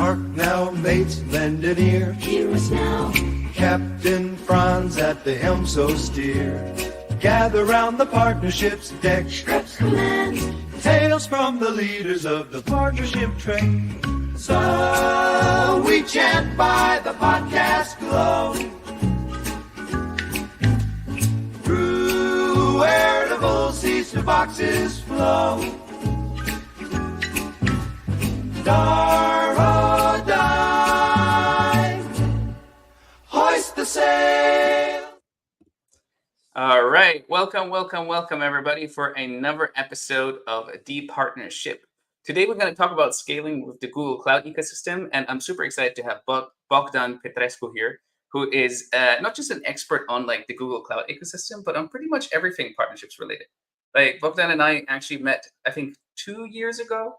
Hark now, mates, lend an ear. Hear us now. Captain Franz at the helm, so steer. Gather round the partnership's deck. Schrepf's command. Tales from the leaders of the partnership train. So we chant by the podcast glow. Through veritable seas to boxes flow. Dar dive. Hoist the sail. All right, welcome everybody for another episode of The Partnership. Today we're going to talk about scaling with the Google Cloud ecosystem, and I'm super excited to have Bogdan Petrescu here, who is not just an expert on like the Google Cloud ecosystem, but on pretty much everything partnerships related. Like Bogdan and I actually met, I think, 2 years ago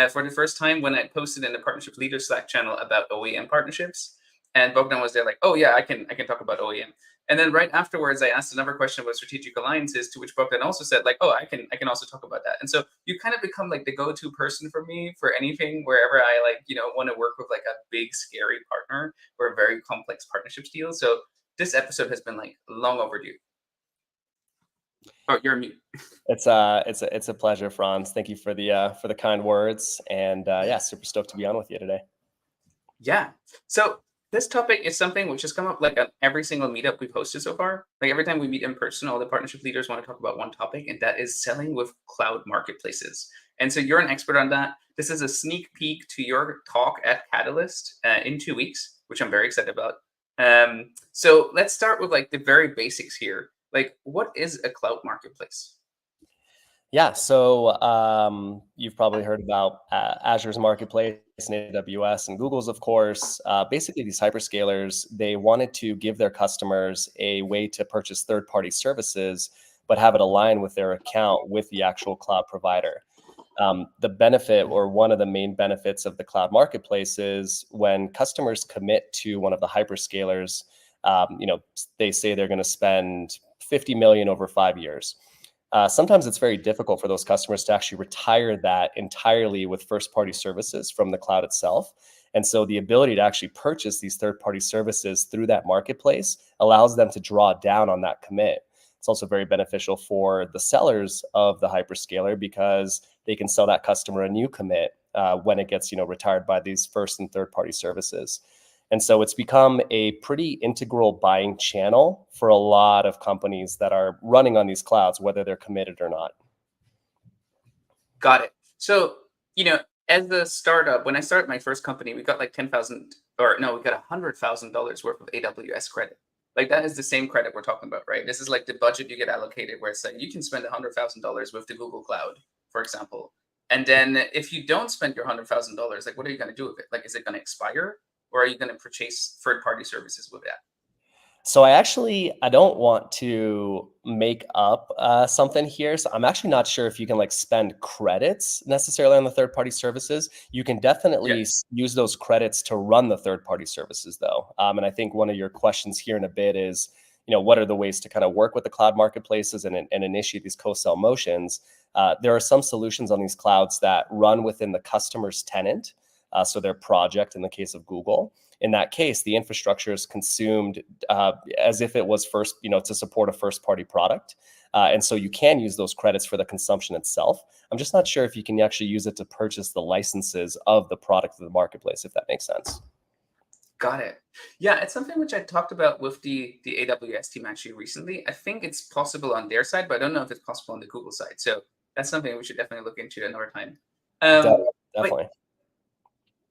for the first time when I posted in the Partnership Leaders Slack channel about OEM partnerships, and Bogdan was there like, oh yeah, I can talk about OEM. And then right afterwards, I asked another question about strategic alliances, to which Bogdan also said, like, oh, I can also talk about that. And so you kind of become like the go-to person for me for anything, wherever I want to work with like a big, scary partner or a very complex partnerships deal. So this episode has been like long overdue. Oh, you're mute. It's a pleasure, Franz. Thank you for the kind words, and yeah, super stoked to be on with you today. Yeah. So this topic is something which has come up like on every single meetup we've hosted so far. Like every time we meet in person, all the partnership leaders want to talk about one topic, and that is selling with cloud marketplaces. And so you're an expert on that. This is a sneak peek to your talk at Catalyst in 2 weeks, which I'm very excited about. So let's start with like the very basics here. Like, what is a cloud marketplace? Yeah, so you've probably heard about Azure's marketplace and AWS and Google's, of course. Basically, these hyperscalers, they wanted to give their customers a way to purchase third-party services, but have it align with their account with the actual cloud provider. The benefit, or one of the main benefits of the cloud marketplace, is when customers commit to one of the hyperscalers, they say they're going to spend $50 million over 5 years. Sometimes it's very difficult for those customers to actually retire that entirely with first-party services from the cloud itself. And so the ability to actually purchase these third-party services through that marketplace allows them to draw down on that commit. It's also very beneficial for the sellers of the hyperscaler because they can sell that customer a new commit when it gets retired by these first and third-party services. And so it's become a pretty integral buying channel for a lot of companies that are running on these clouds, whether they're committed or not. Got it. So, as a startup, when I started my first company, we got like we got $100,000 worth of AWS credit. Like that is the same credit we're talking about, right? This is like the budget you get allocated, where it's like you can spend $100,000 with the Google Cloud, for example. And then if you don't spend your $100,000, like what are you going to do with it? Like, is it going to expire? Or are you going to purchase third-party services with that? So I don't want to make up something here. So I'm actually not sure if you can like spend credits necessarily on the third-party services. You can definitely use those credits to run the third-party services though. And I think one of your questions here in a bit is, what are the ways to kind of work with the cloud marketplaces and initiate these co-sell motions? There are some solutions on these clouds that run within the customer's tenant. So their project, in the case of Google. In that case, the infrastructure is consumed as if it was to support a first-party product. And so you can use those credits for the consumption itself. I'm just not sure if you can actually use it to purchase the licenses of the product of the marketplace, if that makes sense. Got it. Yeah, it's something which I talked about with the AWS team actually recently. I think it's possible on their side, but I don't know if it's possible on the Google side. So that's something we should definitely look into another time. Definitely.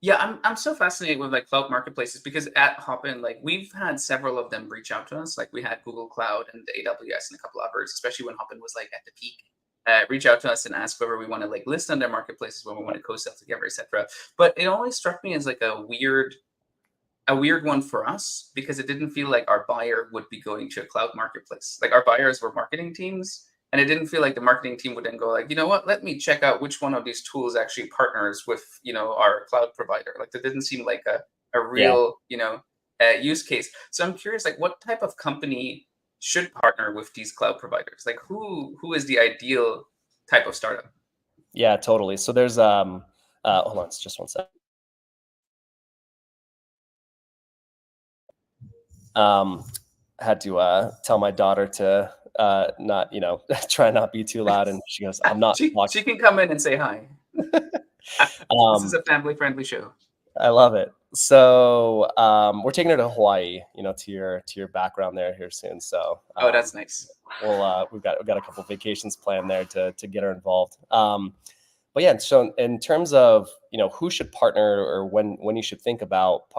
Yeah, I'm so fascinated with like cloud marketplaces because at Hopin, like we've had several of them reach out to us. Like we had Google Cloud and AWS and a couple others, especially when Hopin was like at the peak, reach out to us and ask whether we want to like list on their marketplaces, when we want to co-sell together, etc. But it always struck me as like a weird one for us because it didn't feel like our buyer would be going to a cloud marketplace. Like our buyers were marketing teams. And it didn't feel like the marketing team would then go like, you know what, let me check out which one of these tools actually partners with, our cloud provider. Like that didn't seem like a real, use case. So I'm curious, like what type of company should partner with these cloud providers? Like who is the ideal type of startup? Yeah, totally. So there's hold on, it's just one sec. Had to tell my daughter to not, try not be too loud. And she goes, I'm not She talking. can come in and say hi. This is Um, a family-friendly show. I love it. So we're taking her to Hawaii, to your background there here soon. So Oh, that's nice. we've got a couple vacations planned there to get her involved. But yeah, so in terms of who should partner or when you should think about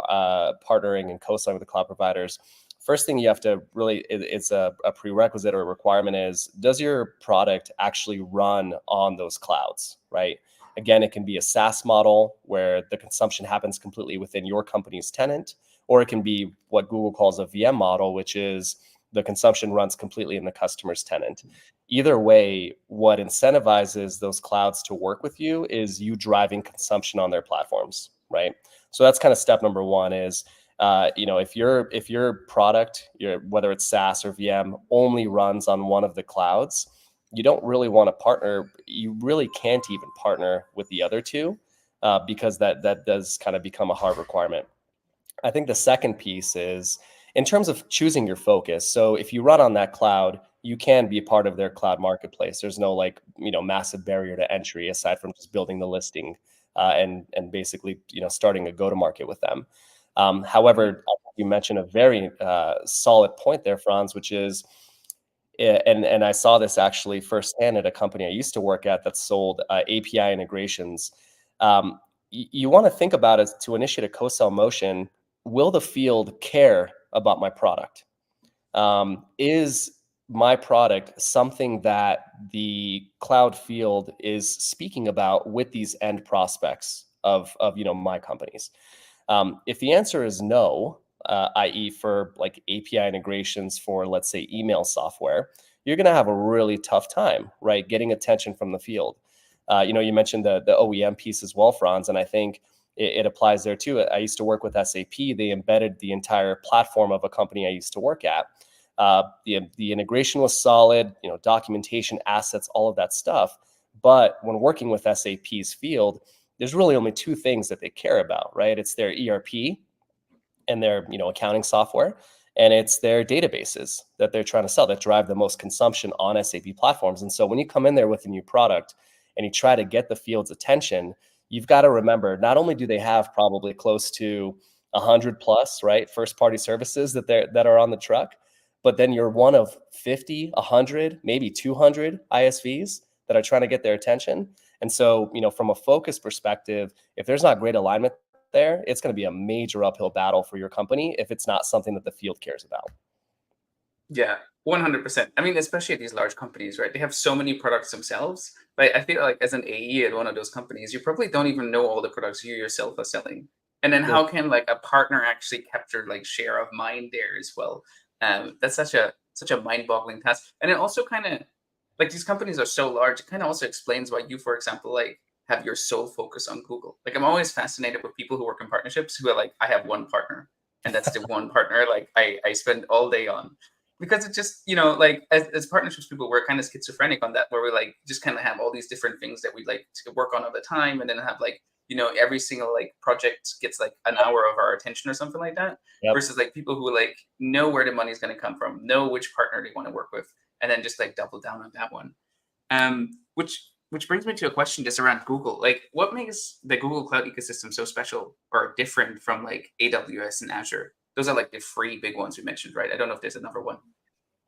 partnering and co-selling with the cloud providers, first thing you have to really it's a prerequisite or a requirement is, does your product actually run on those clouds, right? Again, it can be a SaaS model where the consumption happens completely within your company's tenant, or it can be what Google calls a VM model, which is the consumption runs completely in the customer's tenant. Either way, what incentivizes those clouds to work with you is you driving consumption on their platforms, right? So that's kind of step number one is, if your product, whether it's SaaS or VM, only runs on one of the clouds, you don't really want to partner. You really can't even partner with the other two because that does kind of become a hard requirement. I think the second piece is in terms of choosing your focus. So if you run on that cloud, you can be a part of their cloud marketplace. There's no massive barrier to entry aside from just building the listing and basically starting a go-to-market with them. However, you mentioned a very solid point there, Franz, which is, and I saw this actually firsthand at a company I used to work at that sold API integrations. You want to think about it to initiate a co-sell motion. Will the field care about my product? Is my product something that the cloud field is speaking about with these end prospects of my companies? If the answer is no, i.e. for like API integrations for, let's say, email software, you're going to have a really tough time, right, getting attention from the field. You mentioned the OEM piece as well, Franz, and I think it applies there too. I used to work with SAP. They embedded the entire platform of a company I used to work at. The integration was solid, documentation, assets, all of that stuff. But when working with SAP's field, there's really only two things that they care about, right? It's their ERP and their accounting software, and it's their databases that they're trying to sell that drive the most consumption on SAP platforms. And so when you come in there with a new product and you try to get the field's attention, you've got to remember, not only do they have probably close to 100 plus, right, first party services that are on the truck, but then you're one of 50, 100, maybe 200 ISVs that are trying to get their attention. And so, from a focus perspective, if there's not great alignment there, it's going to be a major uphill battle for your company if it's not something that the field cares about. Yeah, 100%. I mean, especially at these large companies, right? They have so many products themselves. But I feel like as an AE at one of those companies, you probably don't even know all the products you yourself are selling. And then how can like a partner actually capture like share of mind there as well? That's such a mind-boggling task. And it also kind of like these companies are so large, it kind of also explains why you, for example, like have your sole focus on Google. Like I'm always fascinated with people who work in partnerships who are like, I have one partner, and that's the one partner like I spend all day on. Because it's just, like as partnerships people, we're kind of schizophrenic on that, where we like just kind of have all these different things that we like to work on all the time, and then have like, every single like project gets like an hour of our attention or something like that. Yep. Versus like people who like know where the money is going to come from, know which partner they want to work with, and then just like double down on that one. Which brings me to a question just around Google. Like, what makes the Google Cloud ecosystem so special or different from like AWS and Azure? Those are like the three big ones we mentioned, right? I don't know if there's another one.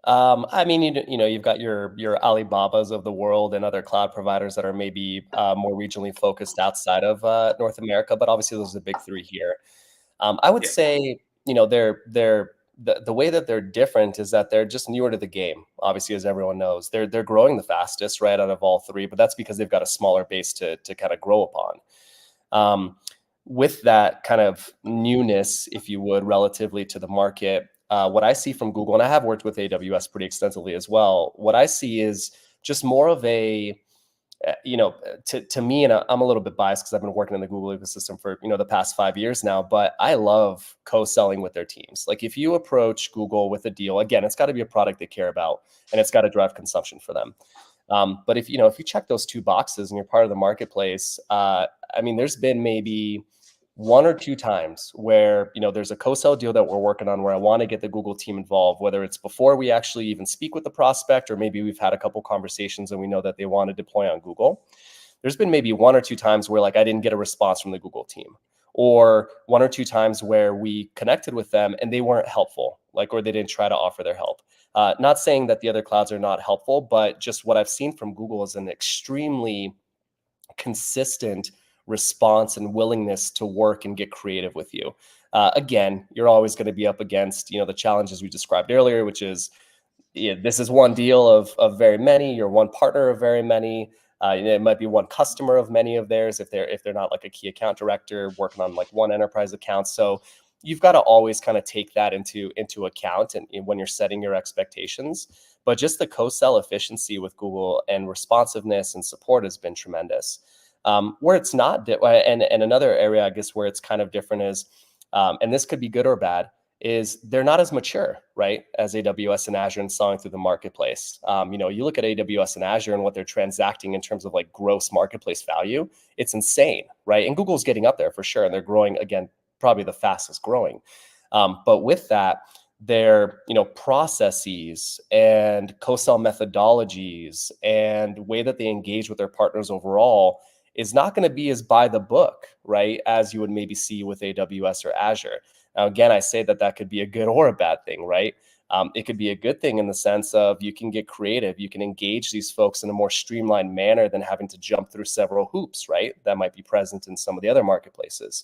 I mean, you've got your Alibabas of the world and other cloud providers that are maybe more regionally focused outside of North America, but obviously those are the big three here. I would say, they're the way that they're different is that they're just newer to the game. Obviously, as everyone knows, they're growing the fastest, right, out of all three, but that's because they've got a smaller base to kind of grow upon. With that kind of newness, if you would, relatively to the market, what I see from Google, and I have worked with AWS pretty extensively as well, what I see is just more of a, to me, and I'm a little bit biased because I've been working in the Google ecosystem for, the past 5 years now, but I love co-selling with their teams. Like if you approach Google with a deal, again, it's got to be a product they care about and it's got to drive consumption for them. But if you check those two boxes and you're part of the marketplace, I mean, there's been maybe one or two times where, there's a co-sell deal that we're working on where I want to get the Google team involved, whether it's before we actually even speak with the prospect, or maybe we've had a couple conversations and we know that they want to deploy on Google. There's been maybe one or two times where like I didn't get a response from the Google team, or one or two times where we connected with them and they weren't helpful, or they didn't try to offer their help. Not saying that the other clouds are not helpful, but just what I've seen from Google is an extremely consistent response and willingness to work and get creative with you. Again, you're always going to be up against, the challenges we described earlier, which is, this is one deal of very many. You're one partner of very many. It might be one customer of many of theirs if they're not like a key account director working on like one enterprise account. So you've got to always kind of take that into account and when you're setting your expectations. But just the co-sell efficiency with Google and responsiveness and support has been tremendous. Where it's not, and another area I guess where it's kind of different is, and this could be good or bad, is they're not as mature, right, as AWS and Azure and selling through the marketplace. You look at AWS and Azure and what they're transacting in terms of like gross marketplace value, it's insane, right? And Google's getting up there for sure, and they're growing, again, probably the fastest growing. But with that, their processes and co-sell methodologies and way that they engage with their partners overall is not going to be as by the book, right, as you would maybe see with AWS or Azure. Now, again, I say that could be a good or a bad thing, right? It could be a good thing in the sense of you can get creative, you can engage these folks in a more streamlined manner than having to jump through several hoops, right? That might be present in some of the other marketplaces.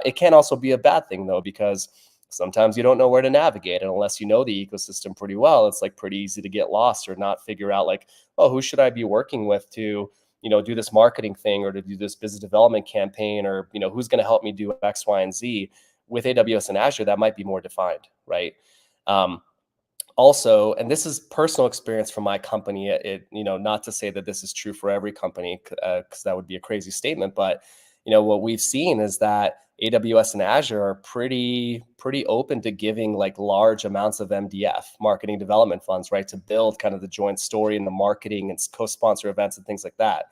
It can also be a bad thing though, because sometimes you don't know where to navigate. And unless you know the ecosystem pretty well, it's like pretty easy to get lost or not figure out like, oh, who should I be working with to, do this marketing thing or to do this business development campaign, or, who's going to help me do X, Y, and Z. With AWS and Azure, that might be more defined, right? Also, and this is personal experience from my company, not to say that this is true for every company, because that would be a crazy statement, but what we've seen is that AWS and Azure are pretty open to giving like large amounts of MDF, marketing development funds, right, to build kind of the joint story and the marketing and co-sponsor events and things like that.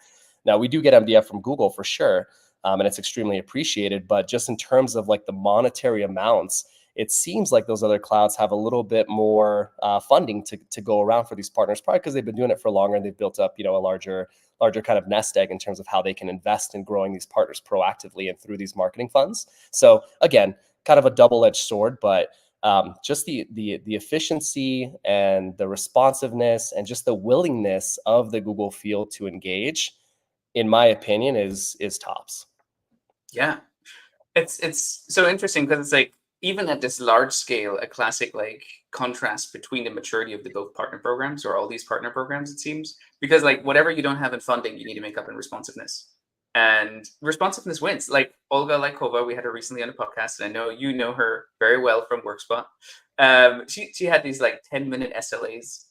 Now, we do get MDF from Google for sure, and it's extremely appreciated, but just in terms of like the monetary amounts, it seems like those other clouds have a little bit more funding to go around for these partners, probably because they've been doing it for longer and they've built up, a larger kind of nest egg in terms of how they can invest in growing these partners proactively and through these marketing funds. So again, kind of a double-edged sword, but just the efficiency and the responsiveness and just the willingness of the Google field to engage, in my opinion, is tops. Yeah, it's so interesting because it's like, even at this large scale, a classic like contrast between the maturity of the both partner programs, or all these partner programs, it seems, because like whatever you don't have in funding, you need to make up in responsiveness, and responsiveness wins. Like Olga Lykova, we had her recently on the podcast, and I know you know her very well from Workspot. She had these like 10-minute SLAs.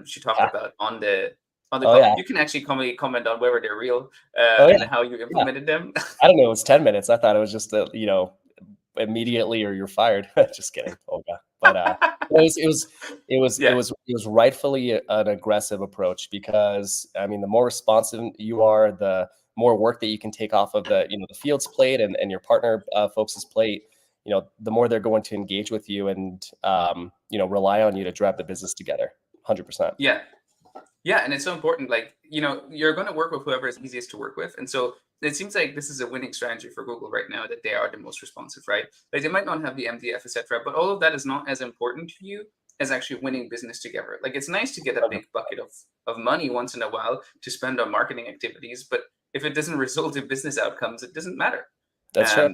She talked about on the call. Yeah. You can actually comment on whether they're real and how you implemented them. I don't know. It was 10 minutes. I thought it was just immediately or you're fired. Just kidding, Olga. But it was rightfully an aggressive approach, because I mean, the more responsive you are, the more work that you can take off of the the field's plate and your partner folks' plate. The more they're going to engage with you and rely on you to drive the business together. 100%. Yeah, and it's so important. Like, you're going to work with whoever is easiest to work with. And so it seems like this is a winning strategy for Google right now, that they are the most responsive, right? Like, they might not have the MDF, etc., but all of that is not as important to you as actually winning business together. Like, it's nice to get a big bucket of money once in a while to spend on marketing activities, but if it doesn't result in business outcomes, it doesn't matter. That's right.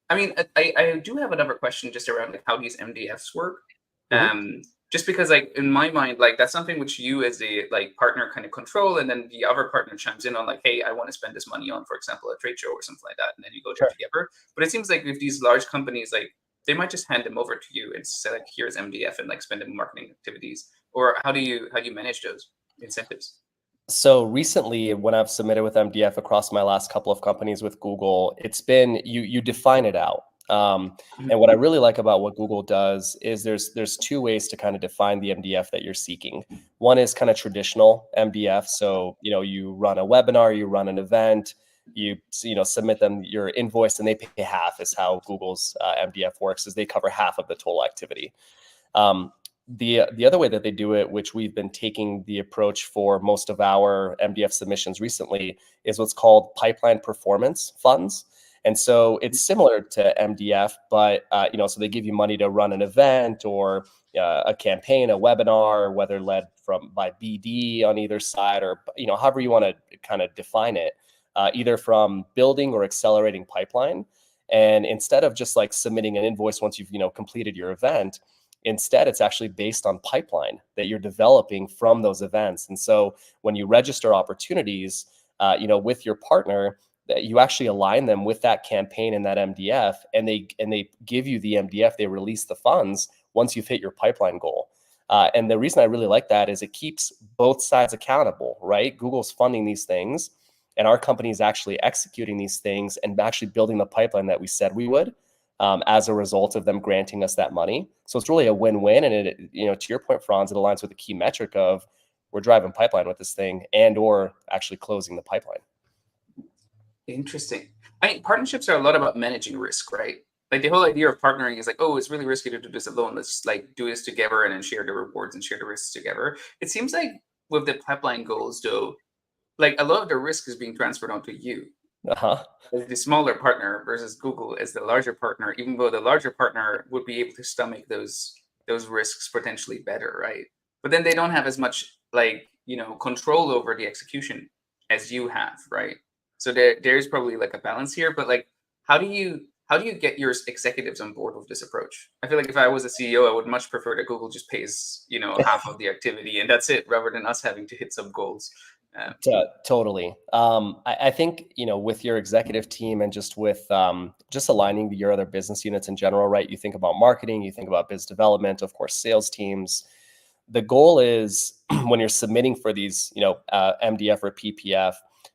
I mean, I do have another question just around like how these MDFs work. Mm-hmm. Just because, like, in my mind, like, that's something which you as a like partner kind of control, and then the other partner chimes in on like, hey, I want to spend this money on, for example, a trade show or something like that, and then you go together. But it seems like with these large companies, like, they might just hand them over to you and say like, here's MDF, and like spend them in marketing activities. Or how do you manage those incentives? So recently, when I've submitted with MDF across my last couple of companies with Google, it's been you define it out. And what I really like about what Google does is there's two ways to kind of define the MDF that you're seeking. One is kind of traditional MDF. So, you run a webinar, you run an event, You submit them your invoice and they pay half. Is how Google's MDF works. Is they cover half of the total activity. The other way that they do it, which we've been taking the approach for most of our MDF submissions recently, is what's called pipeline performance funds. And so it's similar to MDF, but so they give you money to run an event or a campaign, a webinar, whether led by BD on either side, or however you want to kind of define it, either from building or accelerating pipeline. And instead of just like submitting an invoice once you've completed your event, instead it's actually based on pipeline that you're developing from those events. And so when you register opportunities, with your partner, that you actually align them with that campaign and that MDF, and they give you the MDF, they release the funds once you've hit your pipeline goal. And the reason I really like that is it keeps both sides accountable, right? Google's funding these things, and our company is actually executing these things and actually building the pipeline that we said we would, as a result of them granting us that money. So it's really a win-win. And it, to your point, Franz, it aligns with the key metric of we're driving pipeline with this thing or actually closing the pipeline. Interesting. I mean, partnerships are a lot about managing risk, right? Like the whole idea of partnering is like, oh, it's really risky to do this alone. Let's like do this together and then share the rewards and share the risks together. It seems like with the pipeline goals, though, like a lot of the risk is being transferred onto you. Uh-huh. As the smaller partner versus Google as the larger partner, even though the larger partner would be able to stomach those risks potentially better, right? But then they don't have as much control over the execution as you have, right? So there's probably like a balance here, but like how do you get your executives on board with this approach? I feel like if I was a CEO, I would much prefer that Google just pays half of the activity and that's it, rather than us having to hit some goals. Totally. I think with your executive team and just with just aligning to your other business units in general, right? You think about marketing, you think about business development, of course, sales teams. The goal is when you're submitting for these, MDF or PPF,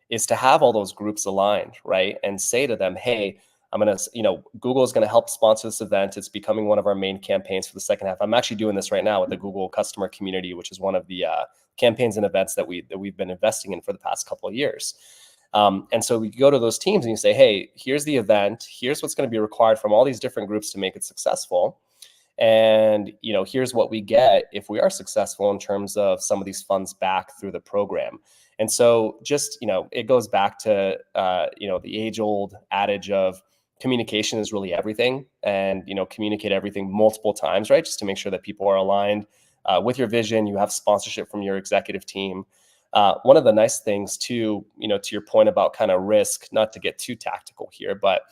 is to have all those groups aligned, right? And say to them, hey, Google is going to help sponsor this event. It's becoming one of our main campaigns for the second half. I'm actually doing this right now with the Google customer community, which is one of the campaigns and events that we've been investing in for the past couple of years. And so we go to those teams and you say, hey, here's the event. Here's what's going to be required from all these different groups to make it successful. And, here's what we get if we are successful in terms of some of these funds back through the program. And so just, it goes back to, the age-old adage of communication is really everything, and, communicate everything multiple times, right? Just to make sure that people are aligned with your vision. You have sponsorship from your executive team. One of the nice things too, to your point about kind of risk, not to get too tactical here, but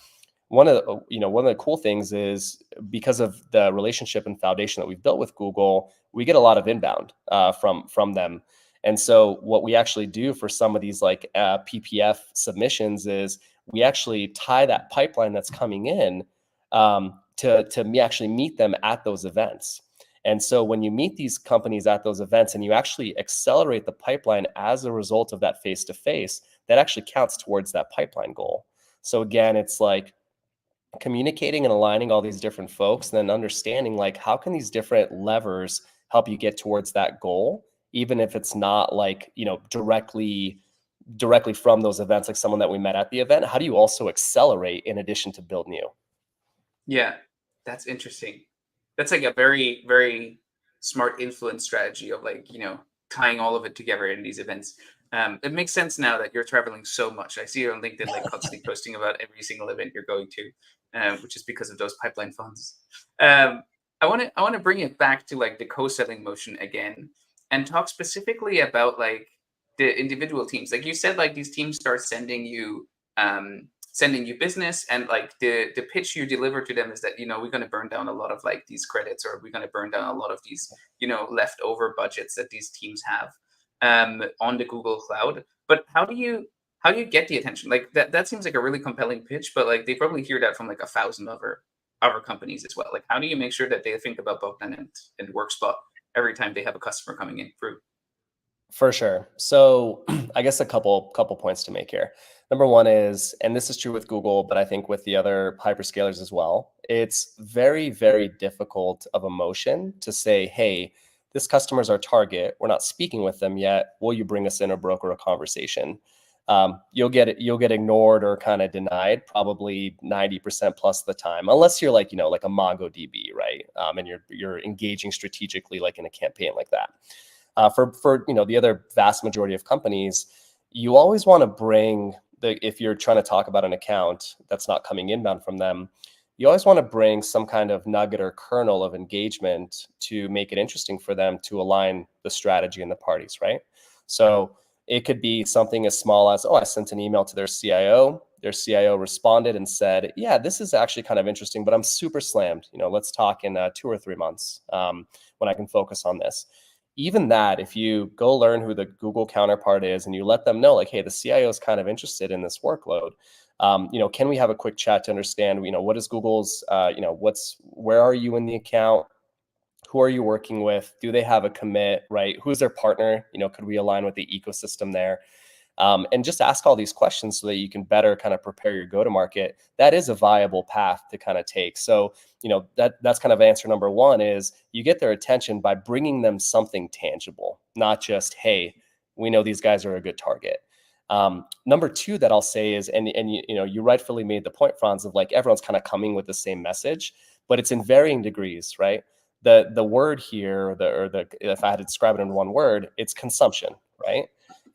one of the cool things is because of the relationship and foundation that we've built with Google, we get a lot of inbound from them. And so what we actually do for some of these like PPF submissions is we actually tie that pipeline that's coming in to actually meet them at those events. And so when you meet these companies at those events and you actually accelerate the pipeline as a result of that face-to-face, that actually counts towards that pipeline goal. So again, it's like communicating and aligning all these different folks, and then understanding like how can these different levers help you get towards that goal, even if it's not like directly from those events, like someone that we met at the event. How do you also accelerate in addition to build new? Yeah, that's interesting. That's like a very, very smart influence strategy of tying all of it together in these events. It makes sense now that you're traveling so much. I see you on LinkedIn, like constantly posting about every single event you're going to, which is because of those pipeline funds. I want to bring it back to like the co-selling motion again, and talk specifically about like the individual teams. Like you said, like these teams start sending you business, and like the pitch you deliver to them is that we're going to burn down a lot of like these credits, or we're going to burn down a lot of these leftover budgets that these teams have on the Google Cloud. But how do you get the attention? Like that seems like a really compelling pitch, but like they probably hear that from like 1,000 other companies as well. Like how do you make sure that they think about Bogdan and Workspot every time they have a customer coming in through? For sure. So I guess a couple points to make here. Number one is, and this is true with Google, but I think with the other hyperscalers as well, it's very, very difficult of a motion to say, hey, this customer's our target. We're not speaking with them yet. Will you bring us in or broker a conversation? you'll get ignored or kind of denied probably 90% plus of the time, unless you're like, like a MongoDB, right? And you're engaging strategically, like in a campaign like that. For the other vast majority of companies, you always want to bring if you're trying to talk about an account that's not coming inbound from them, you always want to bring some kind of nugget or kernel of engagement to make it interesting for them to align the strategy and the parties, right? So it could be something as small as, I sent an email to their CIO. Their CIO responded and said, yeah, this is actually kind of interesting, but I'm super slammed. Let's talk in 2 or 3 months when I can focus on this. Even that, if you go learn who the Google counterpart is and you let them know, like, hey, the CIO is kind of interested in this workload. Can we have a quick chat to understand, what is Google's, where are you in the account? Who are you working with? Do they have a commit, right? Who's their partner? Could we align with the ecosystem there? And just ask all these questions so that you can better kind of prepare your go-to-market. That is a viable path to kind of take. So, that's kind of answer number one is you get their attention by bringing them something tangible, not just, hey, we know these guys are a good target. Number two that I'll say is, and you rightfully made the point, Franz, of like everyone's kind of coming with the same message, but it's in varying degrees, right? The word here, if I had to describe it in one word, it's consumption, right?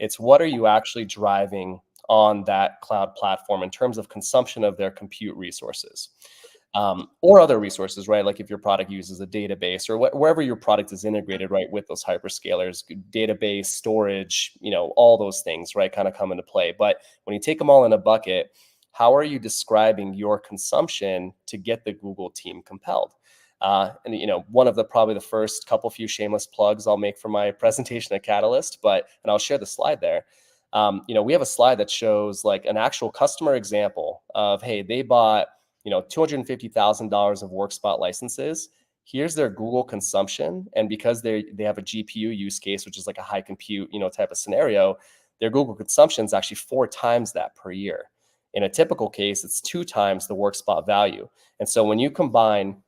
It's what are you actually driving on that cloud platform in terms of consumption of their compute resources, or other resources, right? Like if your product uses a database or wherever your product is integrated, right, with those hyperscalers, database, storage, all those things, right, kind of come into play. But when you take them all in a bucket, how are you describing your consumption to get the Google team compelled? And one of probably the first few shameless plugs I'll make for my presentation at Catalyst, and I'll share the slide there. We have a slide that shows like an actual customer example of, hey, they bought $250,000 of Workspot licenses. Here's their Google consumption, and because they have a GPU use case, which is like a high compute type of scenario, their Google consumption is actually 4 times that per year. In a typical case, it's 2 times the Workspot value. And so when you combine,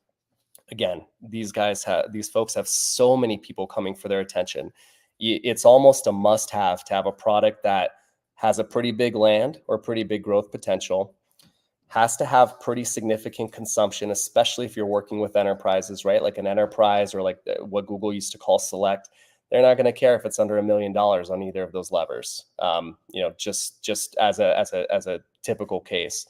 again, these folks have so many people coming for their attention. It's almost a must-have to have a product that has a pretty big land or pretty big growth potential, has to have pretty significant consumption, especially if you're working with enterprises, right? Like an enterprise or like what Google used to call select. They're not going to care if it's under $1 million on either of those levers. Just as a typical case.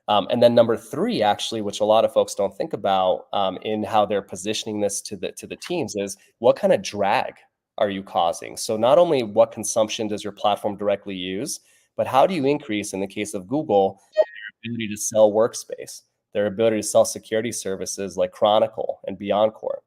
And then number 3, actually, which a lot of folks don't think about in how they're positioning this to the teams, is what kind of drag are you causing? So not only what consumption does your platform directly use, but how do you increase, in the case of Google, their ability to sell workspace, their ability to sell security services like Chronicle and BeyondCorp,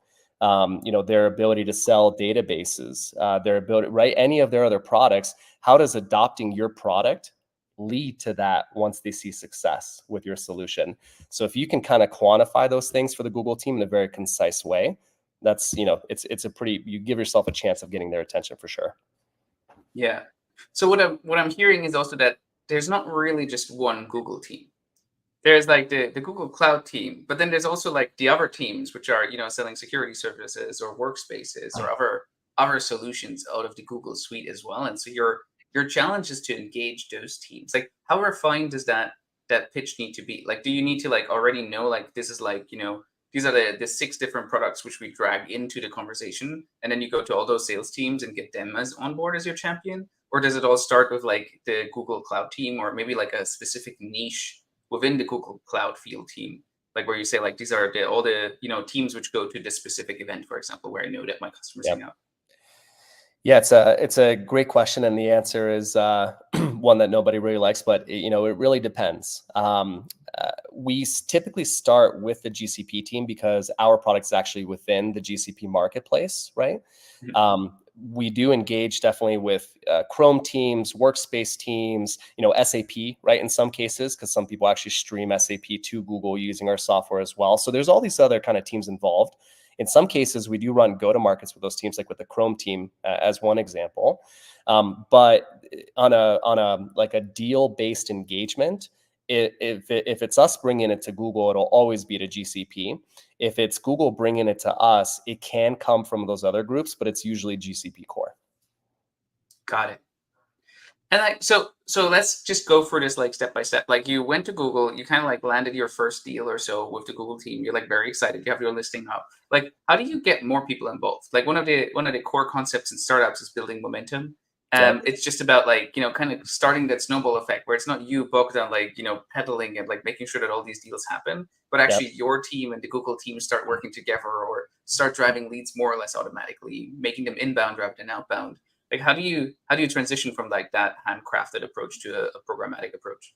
their ability to sell databases, their ability, right? Any of their other products. How does adopting your product lead to that once they see success with your solution? So if you can kind of quantify those things for the Google team in a very concise way, that's, you give yourself a chance of getting their attention for sure. Yeah. So what I'm hearing is also that there's not really just one Google team. There's like the Google Cloud team, but then there's also like the other teams, which are, selling security services or workspaces or other solutions out of the Google suite as well. And so your challenge is to engage those teams. Like, how refined does that pitch need to be? Like, do you need to like already know, like, this is like, these are the 6 different products which we drag into the conversation, and then you go to all those sales teams and get them on board as your champion? Or does it all start with like the Google Cloud team, or maybe like a specific niche within the Google Cloud field team, like where you say like these are all the teams which go to this specific event, for example, where I know that my customers hang out? Yeah, it's a great question, and the answer is one that nobody really likes, but it really depends. We typically start with the GCP team because our product is actually within the GCP marketplace, right? Mm-hmm. We do engage definitely with Chrome teams, workspace teams, SAP, right? In some cases, because some people actually stream SAP to Google using our software as well. So there's all these other kind of teams involved. In some cases, we do run go-to-markets with those teams, like with the Chrome team as one example. But on a like a deal-based engagement, if it's us bringing it to Google, it'll always be to GCP. If it's Google bringing it to us, it can come from those other groups, but it's usually GCP core. Got it. And like so let's just go through this like step by step. Like you went to Google, you kind of like landed your first deal or so with the Google team. You're like very excited. You have your listing up. Like how do you get more people involved? Like one of the core concepts in startups is building momentum. Yep. It's just about like, kind of starting that snowball effect where it's not you, Bogdan, like, pedaling and like making sure that all these deals happen, but Yep. actually your team and the Google team start working together or start driving leads more or less automatically, making them inbound rather than outbound. Like how do you transition from like that handcrafted approach to a programmatic approach?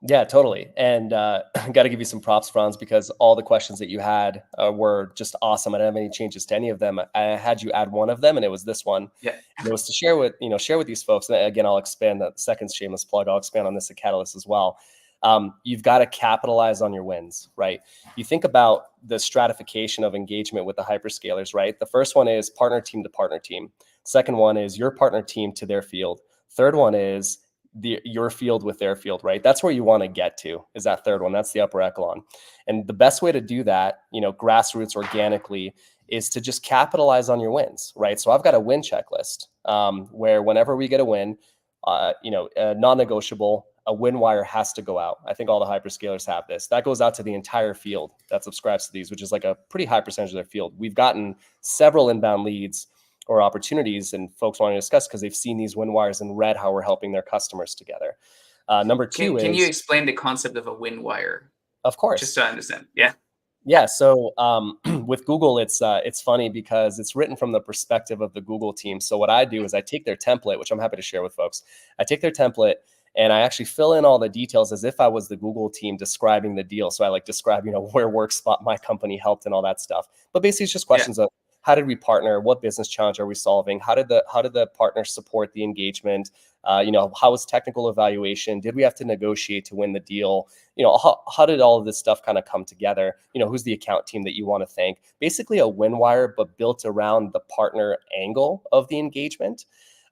Yeah, totally. And got to give you some props, Franz, because all the questions that you had were just awesome. I didn't have any changes to any of them. I had you add one of them, and it was this one. Yeah. And it was to share with these folks. And again, I'll expand that second shameless plug. I'll expand on this at Catalyst as well. You've got to capitalize on your wins, right? You think about the stratification of engagement with the hyperscalers, right? The first one is partner team to partner team. Second one is your partner team to their field. Third one is your field with their field, right? That's where you want to get to, is that third one. That's the upper echelon. And the best way to do that, grassroots organically, is to just capitalize on your wins, right? So I've got a win checklist where whenever we get a win, non-negotiable, a win wire has to go out. I think all the hyperscalers have this. That goes out to the entire field that subscribes to these, which is like a pretty high percentage of their field. We've gotten several inbound leads or opportunities and folks want to discuss because they've seen these win wires and read how we're helping their customers together. Number two Can you is, explain the concept of a win wire of course, just to understand? Yeah. yeah. So with Google, it's funny because it's written from the perspective of the Google team. So what I do is I take their template, which I'm happy to share with folks. I take their template and I actually fill in all the details as if I was the Google team describing the deal. So I like describe, where Workspot, my company, helped and all that stuff. But basically, it's just questions of how did we partner? What business challenge are we solving? How did the partners support the engagement? How was technical evaluation? Did we have to negotiate to win the deal? How did all of this stuff kind of come together? Who's the account team that you want to thank? Basically a win wire, but built around the partner angle of the engagement.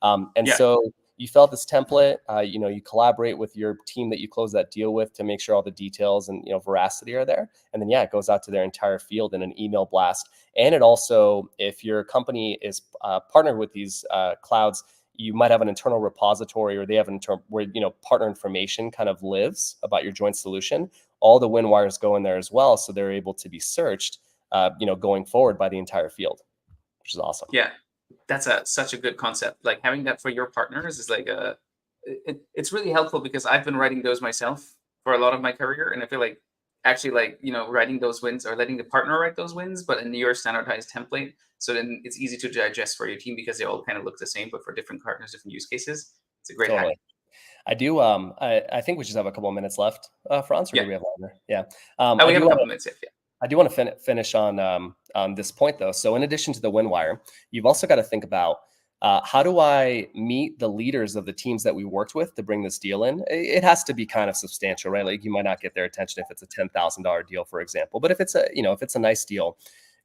So you fill out this template, you collaborate with your team that you close that deal with to make sure all the details and, veracity are there. And then, it goes out to their entire field in an email blast. And it also, if your company is partnered with these clouds, you might have an internal repository or they have an internal where, partner information kind of lives about your joint solution. All the win wires go in there as well. So they're able to be searched, going forward by the entire field, which is awesome. Yeah. That's such a good concept. Like having that for your partners is like it's really helpful because I've been writing those myself for a lot of my career, and I feel like actually like writing those wins or letting the partner write those wins, but in your standardized template, so then it's easy to digest for your team because they all kind of look the same, but for different partners, different use cases. It's a great hack. Totally. I do. I think we just have a couple of minutes left, Franz, or do we have longer? Yeah. We have a couple minutes. Yeah. I do want to finish on this point, though. So in addition to the win wire, you've also got to think about how do I meet the leaders of the teams that we worked with to bring this deal in? It has to be kind of substantial, right? Like you might not get their attention if it's a $10,000 deal, for example. But if it's a nice deal,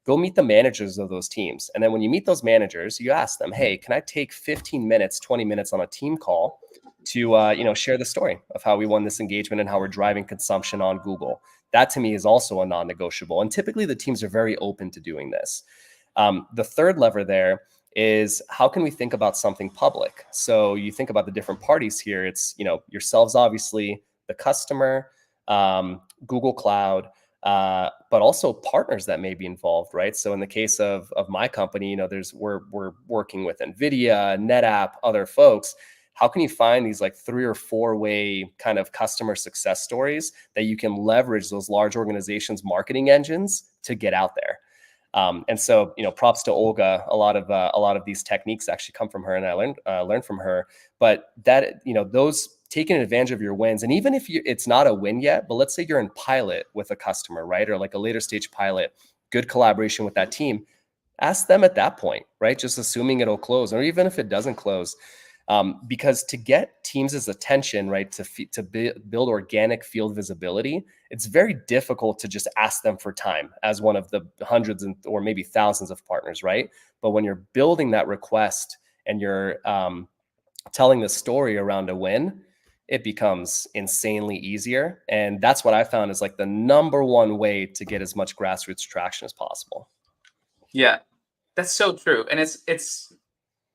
go meet the managers of those teams. And then when you meet those managers, you ask them, hey, can I take 15 minutes, 20 minutes on a team call to share the story of how we won this engagement and how we're driving consumption on Google? That to me is also a non-negotiable. And typically the teams are very open to doing this. The third lever there is how can we think about something public? So you think about the different parties here. It's, yourselves, obviously, the customer, Google Cloud, but also partners that may be involved, right? So in the case of my company, we're working with NVIDIA, NetApp, other folks. How can you find these like 3 or 4 way kind of customer success stories that you can leverage those large organizations' marketing engines to get out there? And so, props to Olga. A lot of these techniques actually come from her, and I learned from her. But that, those taking advantage of your wins, and even if it's not a win yet, but let's say you're in pilot with a customer, right, or like a later stage pilot, good collaboration with that team. Ask them at that point, right? Just assuming it'll close, or even if it doesn't close. Because to get teams' attention, right, to build organic field visibility, it's very difficult to just ask them for time as one of the hundreds or maybe thousands of partners, right? But when you're building that request and you're telling the story around a win, it becomes insanely easier. And that's what I found is like the number one way to get as much grassroots traction as possible. Yeah, that's so true. And it's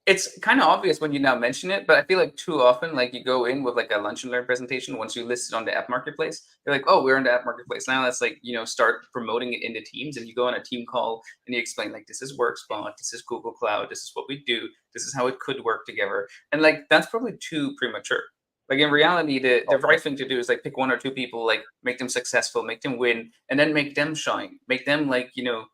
It's kind of obvious when you now mention it, but I feel like too often, like you go in with like a lunch and learn presentation. Once you list it on the app marketplace, you're like, oh, we're on the app marketplace. Now let's like, start promoting it into teams, and you go on a team call and you explain like, this is Workspot, this is Google Cloud, this is what we do, this is how it could work together. And like, that's probably too premature. Like in reality, the right thing to do is like pick one or two people, like make them successful, make them win, and then make them shine. Make them like,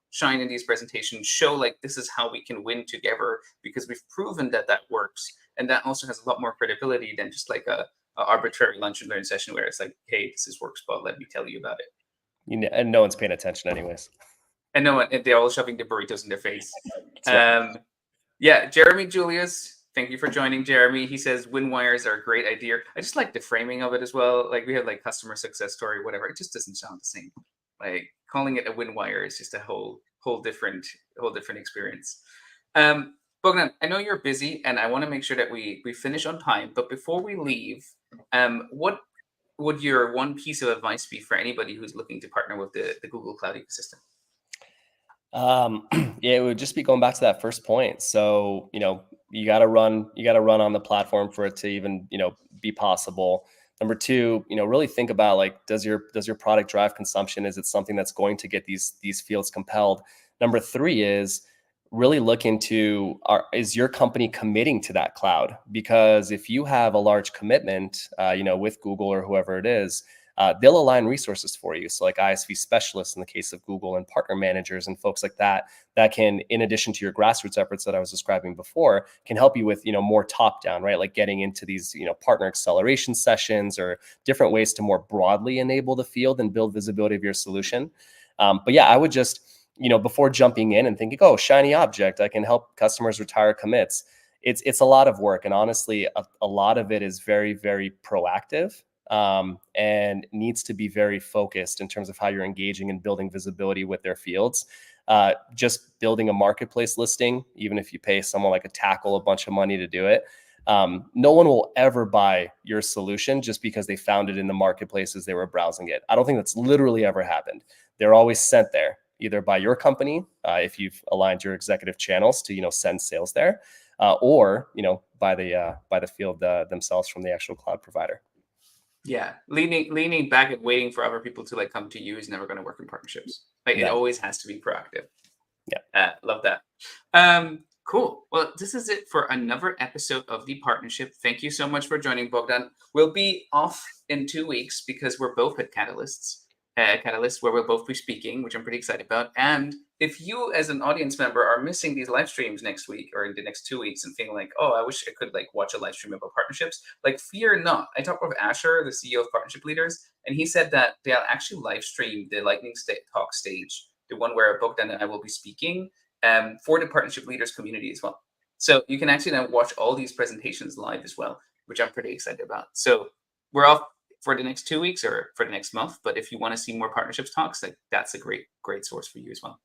shine in these presentations, show like this is how we can win together because we've proven that that works. And that also has a lot more credibility than just like a arbitrary lunch and learn session where it's like, hey, this is Workspot, let me tell you about it. And no one's paying attention anyways. And they're all shoving the burritos in their face. Yeah, Jeremy Julius. Thank you for joining, Jeremy. He says win wires are a great idea. I just like the framing of it as well. Like we have like customer success story, whatever. It just doesn't sound the same. Like calling it a win wire is just a whole different experience. Bogdan, I know you're busy, and I want to make sure that we finish on time. But before we leave, what would your one piece of advice be for anybody who's looking to partner with the Google Cloud ecosystem? It would just be going back to that first point. So, you got to run on the platform for it to even, be possible. Number two, really think about like, does your product drive consumption? Is it something that's going to get these fields compelled? Number three is really look into, is your company committing to that cloud? Because if you have a large commitment, with Google or whoever it is, they'll align resources for you. So like ISV specialists in the case of Google, and partner managers and folks like that can, in addition to your grassroots efforts that I was describing before, can help you with, more top down, right? Like getting into these, partner acceleration sessions or different ways to more broadly enable the field and build visibility of your solution. But yeah, I would just, before jumping in and thinking, oh, shiny object, I can help customers retire commits. It's a lot of work. And honestly, a lot of it is very, very proactive. And needs to be very focused in terms of how you're engaging and building visibility with their fields. Just building a marketplace listing, even if you pay someone like a Tackle a bunch of money to do it, no one will ever buy your solution just because they found it in the marketplace as they were browsing it. I don't think that's literally ever happened. They're always sent there, either by your company, if you've aligned your executive channels to, send sales there, or, by the field themselves from the actual cloud provider. Yeah, leaning back and waiting for other people to like come to you is never going to work in partnerships. Like it always has to be proactive. Yeah, love that. Cool. Well, this is it for another episode of the partnership. Thank you so much for joining, Bogdan. We'll be off in 2 weeks because we're both at Catalyst, where we'll both be speaking, which I'm pretty excited about. And if you as an audience member are missing these live streams next week or in the next 2 weeks and feeling like, oh, I wish I could like watch a live stream about partnerships, like fear not. I talked with Asher, the CEO of Partnership Leaders, and he said that they'll actually live stream the Lightning Talk stage, the one where Bogdan and I will be speaking, for the Partnership Leaders community as well. So you can actually now watch all these presentations live as well, which I'm pretty excited about. So we're off for the next 2 weeks or for the next month. But if you want to see more partnerships talks, like that's a great source for you as well.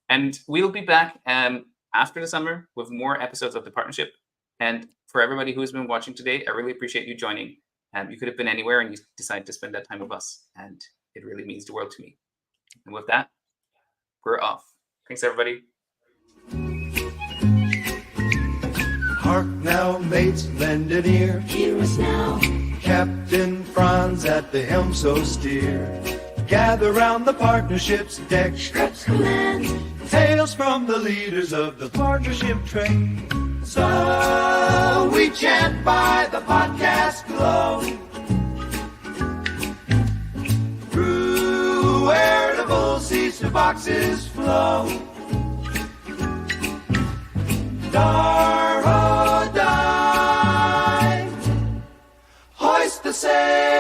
And we'll be back after the summer with more episodes of the partnership. And for everybody who's been watching today, I really appreciate you joining. You could have been anywhere and you decided to spend that time with us. And it really means the world to me. And with that, we're off. Thanks, everybody. Hark now, mates, lend an ear. Hear us now. Captain Franz at the helm, so steer. Gather round the partnership's deck. Schrepf's command. Tales from the leaders of the partnership train. So we chant by the podcast glow. Through wearable seats to boxes flow. Dar-o-die. Hoist the sail.